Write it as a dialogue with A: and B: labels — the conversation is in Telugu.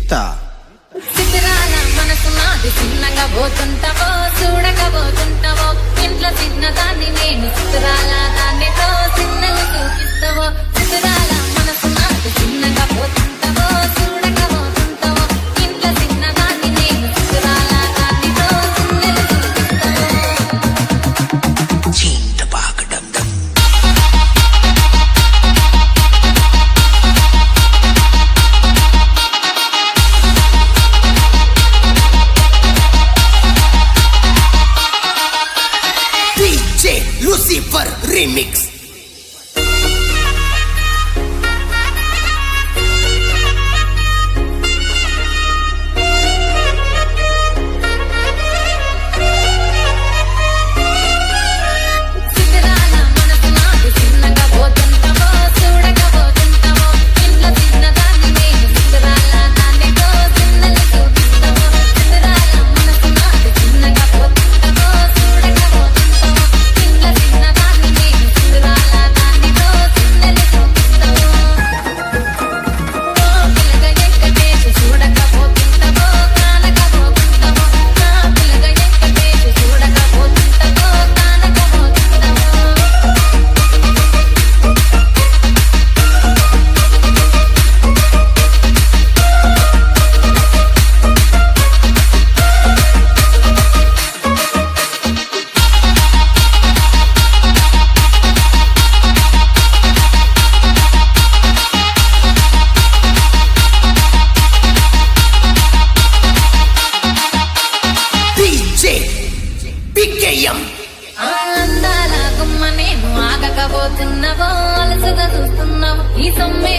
A: గీత
B: చిత్రాల మనసు నాది చిన్నగా పోతుంటావో చూడకపోతుంటావో ఇంట్లో చిన్నదాన్ని నేను చిత్రాల దాన్నితో చిన్నగా చూపిస్తావో చిత్రాల మనసు నాది చిన్నగా పోతుంటావో చూడకపోతుంటావో ఇంట్లో చిన్నదాన్ని నేను చిత్రాల దాన్నితో చిన్నగా చూపిస్తావో
A: చీంట పాకడం Lucifer Remix. అందాల గుమ్మ నేను ఆగకపోతున్నావో అలసగా చూస్తున్నావు ఈ సొమ్మే